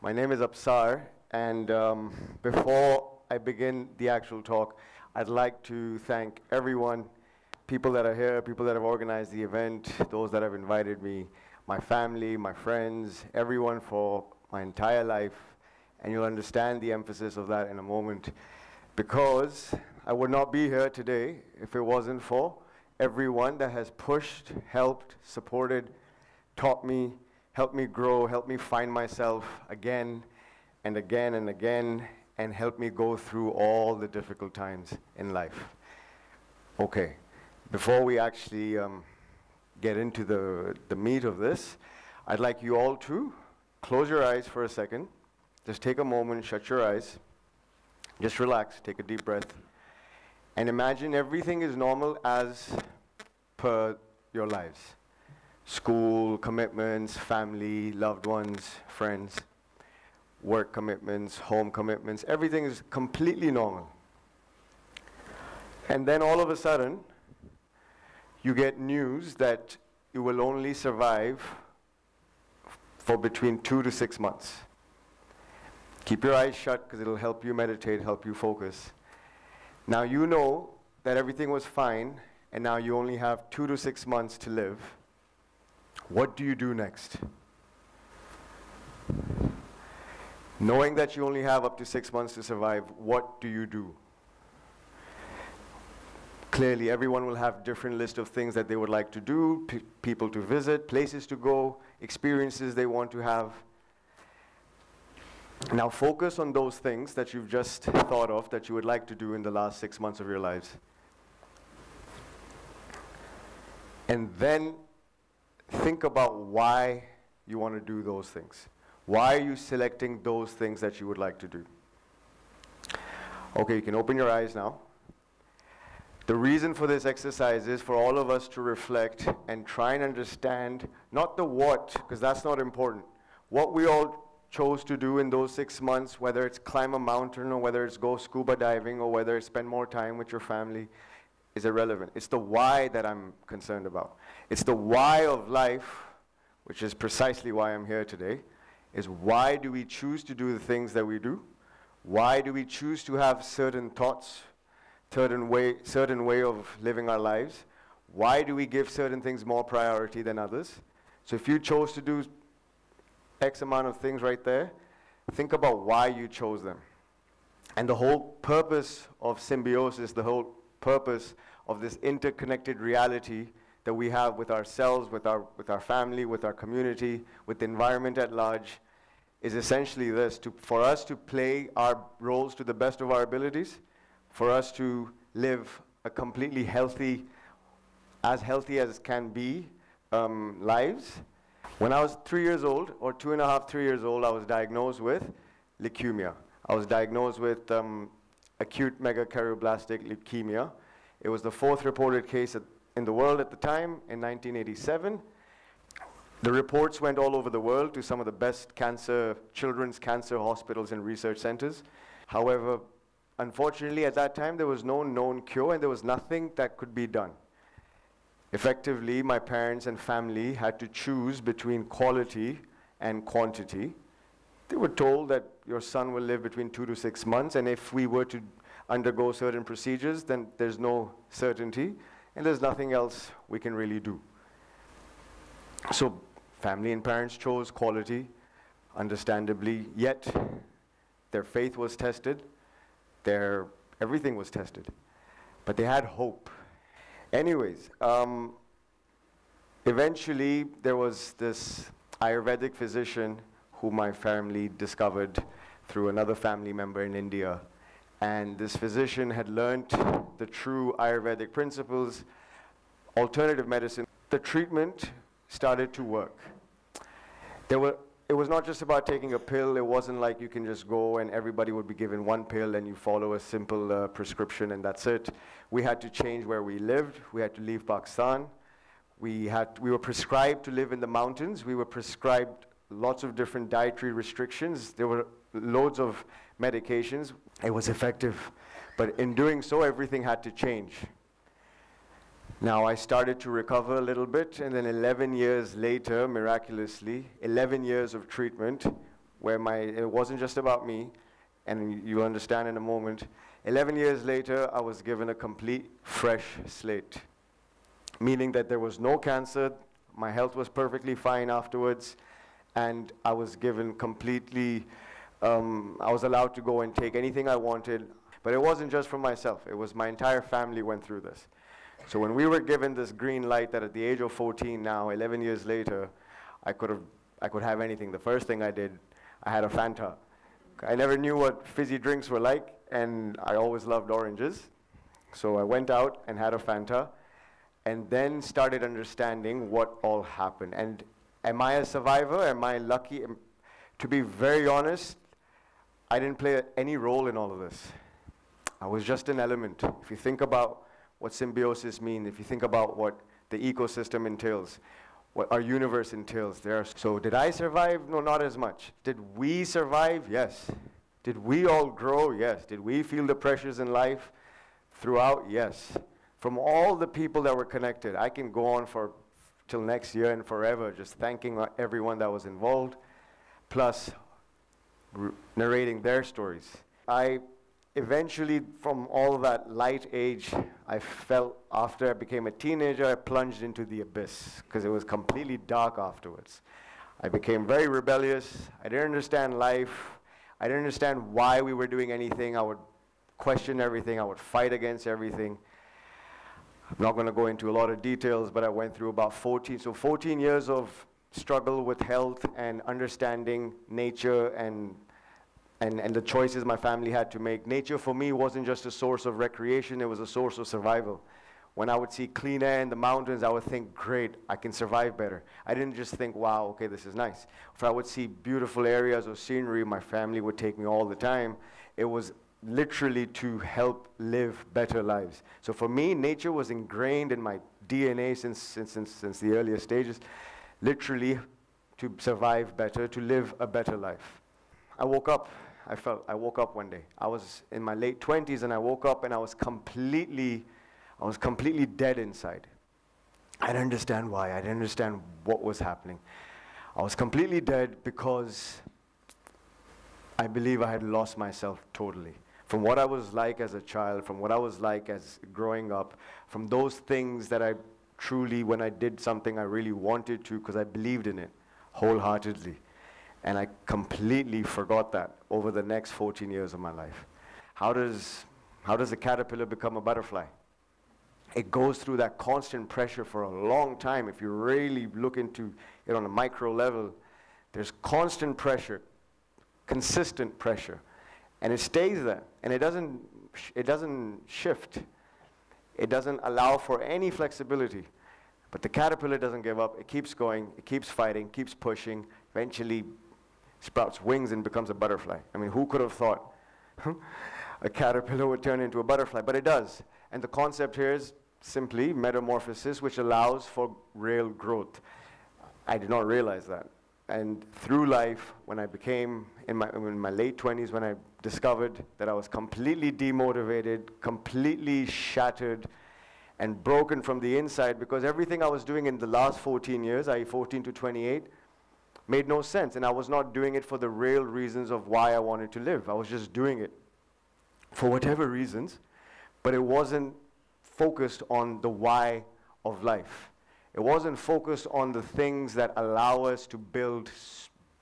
My name is Absar, and before I begin the actual talk, I'd like to thank everyone, people that are here, people that have organized the event, those that have invited me, my family, my friends, everyone for my entire life, and you'll understand the emphasis of that in a moment, because I would not be here today if it wasn't for everyone that has pushed, helped, supported, taught me, helped me grow, helped me find myself again and again and again, and helped me go through all the difficult times in life. Okay, before we actually get into the meat of this, I'd like you all to close your eyes for a second. Just take a moment, shut your eyes, just relax, take a deep breath, and imagine everything is normal as per your lives. School, commitments, family, loved ones, friends, work commitments, home commitments, everything is completely normal. And then all of a sudden, you get news that you will only survive for between 2 to 6 months. Keep your eyes shut because it'll help you meditate, help you focus. Now you know that everything was fine, and now you only have 2 to 6 months to live. What do you do next? Knowing that you only have up to 6 months to survive, what do you do? Clearly, everyone will have different list of things that they would like to do, people to visit, places to go, experiences they want to have. Now focus on those things that you've just thought of that you would like to do in the last 6 months of your lives. And then think about why you want to do those things. Why are you selecting those things that you would like to do? Okay, you can open your eyes now. The reason for this exercise is for all of us to reflect and try and understand, not the what, because that's not important. What we all chose to do in those 6 months, whether it's climb a mountain or whether it's go scuba diving or whether it's spend more time with your family, is irrelevant. It's the why that I'm concerned about. It's the why of life, which is precisely why I'm here today, is why do we choose to do the things that we do? Why do we choose to have certain thoughts, certain way of living our lives? Why do we give certain things more priority than others? So if you chose to do X amount of things right there, think about why you chose them. And the whole purpose of symbiosis, the whole purpose of this interconnected reality that we have with ourselves, with our family, with our community, with the environment at large, is essentially this, for us to play our roles to the best of our abilities, for us to live a completely healthy as can be, lives. When I was 3 years old, or 2.5, 3 years old, I was diagnosed with leukemia. I was diagnosed with acute megakaryoblast leukemia. It was the 4th reported case in the world at the time, in 1987. The reports went all over the world to some of the best children's cancer hospitals and research centers. However, unfortunately, at that time, there was no known cure and there was nothing that could be done. Effectively, my parents and family had to choose between quality and quantity. They were told that your son will live between 2 to 6 months, and if we were to undergo certain procedures, then there's no certainty, and there's nothing else we can really do. So family and parents chose quality, understandably, yet their faith was tested, everything was tested, but they had hope. Anyways, eventually there was this Ayurvedic physician who my family discovered through another family member in India. And this physician had learned the true Ayurvedic principles, alternative medicine. The treatment started to work. It was not just about taking a pill. It wasn't like you can just go and everybody would be given one pill and you follow a simple prescription and that's it. We had to change where we lived. We had to leave Pakistan. We were prescribed to live in the mountains. We were prescribed lots of different dietary restrictions. There were loads of medications. It was effective. But in doing so, everything had to change. Now, I started to recover a little bit, and then 11 years later, miraculously, 11 years of treatment, where it wasn't just about me, and you'll understand in a moment. 11 years later, I was given a complete fresh slate, meaning that there was no cancer, my health was perfectly fine afterwards, and I was given completely, I was allowed to go and take anything I wanted. But it wasn't just for myself, it was my entire family went through this. So when we were given this green light that at the age of 14 now, 11 years later, I could have anything. The first thing I did, I had a Fanta. I never knew what fizzy drinks were like, and I always loved oranges. So I went out and had a Fanta, and then started understanding what all happened. And am I a survivor? Am I lucky? To be very honest, I didn't play any role in all of this. I was just an element. If you think about what symbiosis means, if you think about what the ecosystem entails, what our universe entails, so did I survive? No, not as much. Did we survive? Yes. Did we all grow? Yes. Did we feel the pressures in life throughout? Yes. From all the people that were connected, I can go on till next year and forever, just thanking everyone that was involved, plus narrating their stories. I eventually, from all that light age, I felt after I became a teenager, I plunged into the abyss because it was completely dark afterwards. I became very rebellious. I didn't understand life. I didn't understand why we were doing anything. I would question everything. I would fight against everything. I'm not going to go into a lot of details, but I went through about 14 years of struggle with health and understanding nature and the choices my family had to make. Nature for me wasn't just a source of recreation, it was a source of survival. When I would see clean air in the mountains, I would think, great, I can survive better. I didn't just think, wow, okay, this is nice. If I would see beautiful areas of scenery, my family would take me all the time. It was literally to help live better lives. So for me, nature was ingrained in my DNA since the earliest stages, literally to survive better, to live a better life. I woke up one day. I was in my late 20s and I woke up and I was completely dead inside. I didn't understand why. I didn't understand what was happening. I was completely dead because I believe I had lost myself totally. From what I was like as a child, from what I was like as growing up, from those things that I truly, when I did something I really wanted to because I believed in it wholeheartedly. And I completely forgot that over the next 14 years of my life. How does a caterpillar become a butterfly? It goes through that constant pressure for a long time. If you really look into it on a micro level, there's constant pressure, consistent pressure, and it stays there. And it doesn't shift. It doesn't allow for any flexibility. But the caterpillar doesn't give up. It keeps going. It keeps fighting. Keeps pushing. Eventually, sprouts wings and becomes a butterfly. I mean, who could have thought a caterpillar would turn into a butterfly? But it does. And the concept here is simply metamorphosis, which allows for real growth. I did not realize that. And through life, when I became, in my late 20s, when I discovered that I was completely demotivated, completely shattered, and broken from the inside, because everything I was doing in the last 14 years, i.e. 14 to 28, made no sense. And I was not doing it for the real reasons of why I wanted to live. I was just doing it for whatever reasons, but it wasn't focused on the why of life. It wasn't focused on the things that allow us to build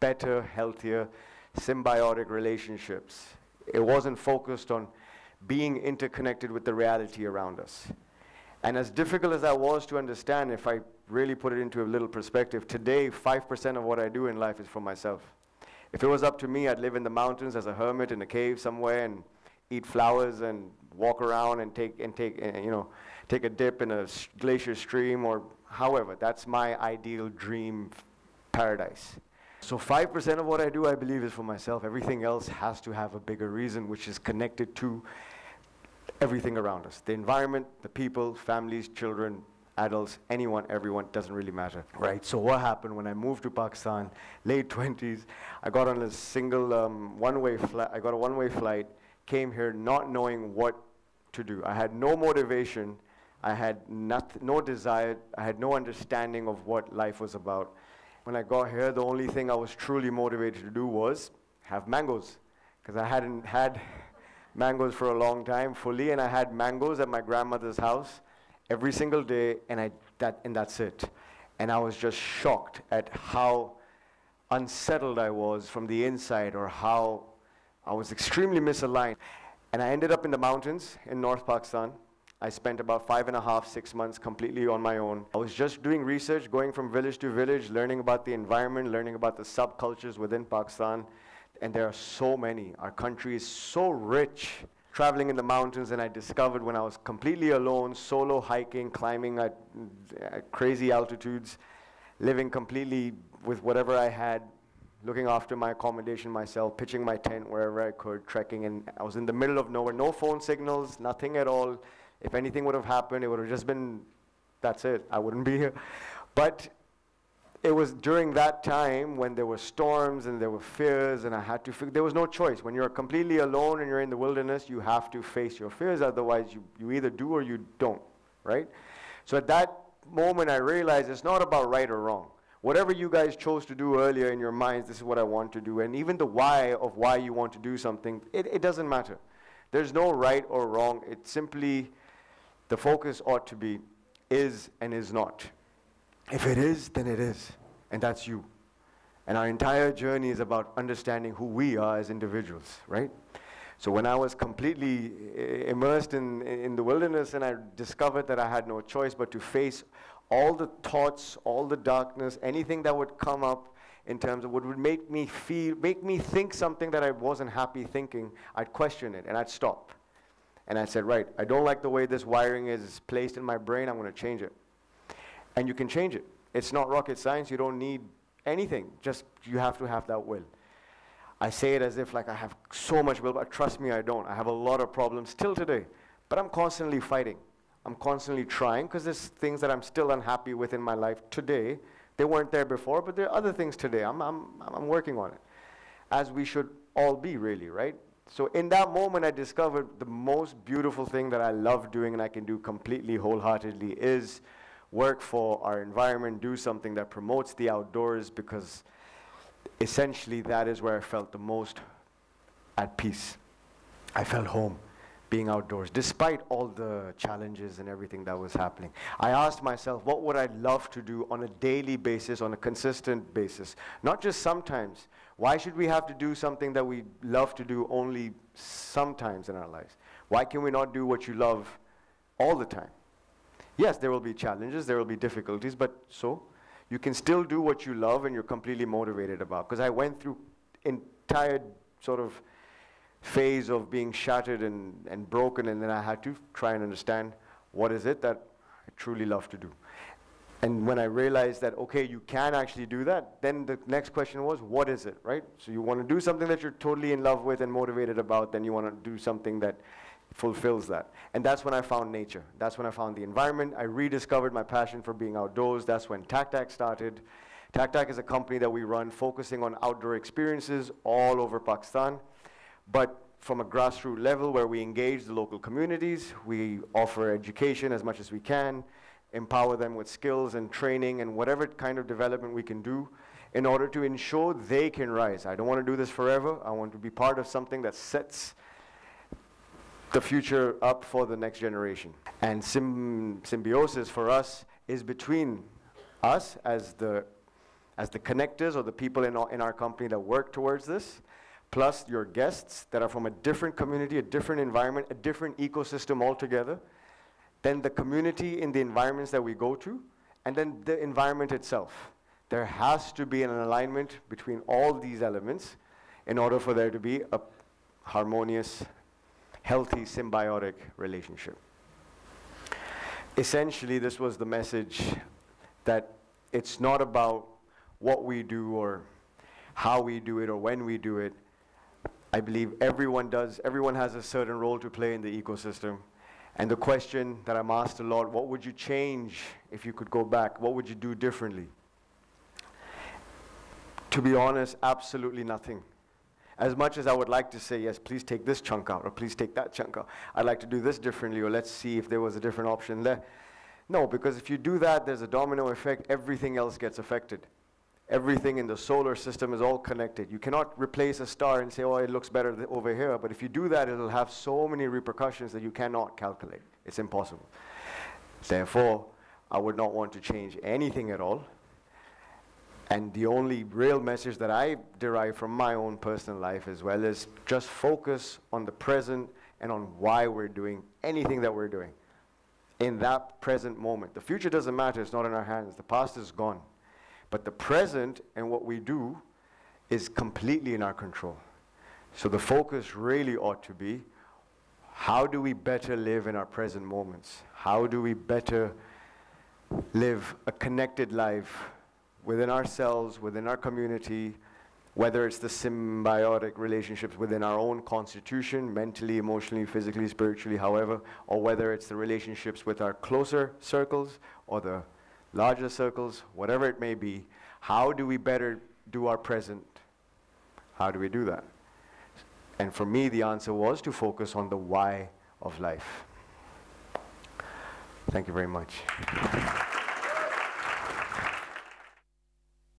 better, healthier, symbiotic relationships. It wasn't focused on being interconnected with the reality around us. And as difficult as that was to understand, if I really put it into a little perspective, today 5% of what I do in life is for myself. If it was up to me, I'd live in the mountains as a hermit in a cave somewhere and eat flowers and walk around and take a dip in a glacier stream, or however. That's my ideal dream paradise. So 5% of what I do, I believe, is for myself. Everything else has to have a bigger reason, which is connected to everything around us. The environment, the people, families, children, adults, anyone, everyone, doesn't really matter. Right, so what happened when I moved to Pakistan, late 20s, I got on a single one-way flight. I got a one-way flight, came here not knowing what to do. I had no motivation. I had no desire. I had no understanding of what life was about. when I got here, the only thing I was truly motivated to do was have mangoes, because I hadn't had mangoes for a long time fully, and I had mangoes at my grandmother's house every single day, and that's it. And I was just shocked at how unsettled I was from the inside, or how I was extremely misaligned. And I ended up in the mountains in North Pakistan. I spent about 5.5, 6 months completely on my own. I was just doing research, going from village to village, learning about the environment, learning about the subcultures within Pakistan. And there are so many. Our country is so rich. Traveling in the mountains, and I discovered when I was completely alone, solo hiking, climbing at crazy altitudes, living completely with whatever I had, looking after my accommodation myself, pitching my tent wherever I could, trekking, and I was in the middle of nowhere, no phone signals, nothing at all. If anything would have happened, it would have just been, that's it, I wouldn't be here. But it was during that time when there were storms and there were fears, and I had to there was no choice. When you're completely alone and you're in the wilderness, you have to face your fears, otherwise you either do or you don't, right? So at that moment I realized it's not about right or wrong. Whatever you guys chose to do earlier in your minds, this is what I want to do, and even the why of why you want to do something, it doesn't matter. There's no right or wrong. It's simply, the focus ought to be is and is not. If it is, then it is, and that's you. And our entire journey is about understanding who we are as individuals, right? So when I was completely immersed in the wilderness, and I discovered that I had no choice but to face all the thoughts, all the darkness, anything that would come up in terms of what would make me think something that I wasn't happy thinking, I'd question it and I'd stop. And I said, right, I don't like the way this wiring is placed in my brain, I'm going to change it. And you can change it. It's not rocket science. You don't need anything. Just you have to have that will. I say it as if like I have so much will, but trust me, I don't. I have a lot of problems still today. But I'm constantly fighting. I'm constantly trying, because there's things that I'm still unhappy with in my life today. They weren't there before, but there are other things today. I'm working on it. As we should all be, really, right? So in that moment, I discovered the most beautiful thing that I love doing and I can do completely wholeheartedly is work for our environment, do something that promotes the outdoors, because essentially that is where I felt the most at peace. I felt home being outdoors, despite all the challenges and everything that was happening. I asked myself, what would I love to do on a daily basis, on a consistent basis? Not just sometimes. Why should we have to do something that we love to do only sometimes in our lives? Why can we not do what you love all the time? Yes, there will be challenges, there will be difficulties, but so you can still do what you love and you're completely motivated about. Because I went through entire sort of phase of being shattered and broken, and then I had to try and understand what is it that I truly love to do. And when I realized that, okay, you can actually do that, then the next question was, what is it, right? So you want to do something that you're totally in love with and motivated about, then you want to do something that fulfills that. And that's when I found nature. That's when I found the environment. I rediscovered my passion for being outdoors. That's when TACTAC started. TACTAC is a company that we run focusing on outdoor experiences all over Pakistan, but from a grassroots level where we engage the local communities, we offer education as much as we can, empower them with skills and training and whatever kind of development we can do in order to ensure they can rise. I don't want to do this forever. I want to be part of something that sets the future up for the next generation. And symbiosis for us is between us as the connectors or the people in our company that work towards this, plus your guests that are from a different community, a different environment, a different ecosystem altogether, then the community in the environments that we go to, and then the environment itself. There has to be an alignment between all these elements in order for there to be a harmonious, healthy, symbiotic relationship. Essentially, this was the message that it's not about what we do or how we do it or when we do it. I believe everyone has a certain role to play in the ecosystem. And the question that I'm asked a lot, what would you change if you could go back? What would you do differently? To be honest, absolutely nothing. As much as I would like to say, yes, please take this chunk out, or please take that chunk out. I'd like to do this differently, or let's see if there was a different option there. No, because if you do that, there's a domino effect. Everything else gets affected. everything in the solar system is all connected. You cannot replace a star and say, oh, it looks better over here. But if you do that, it'll have so many repercussions that you cannot calculate. It's impossible. Therefore, I would not want to change anything at all. And the only real message that I derive from my own personal life as well is just focus on the present and on why we're doing anything that we're doing in that present moment. The future doesn't matter. It's not in our hands. The past is gone. But the present and what we do is completely in our control. So the focus really ought to be, how do we better live in our present moments? How do we better live a connected life within ourselves, within our community, whether it's the symbiotic relationships within our own constitution, mentally, emotionally, physically, spiritually, however, or whether it's the relationships with our closer circles or the larger circles, whatever it may be. How do we better do our present? How do we do that? And for me, the answer was to focus on the why of life. Thank you very much.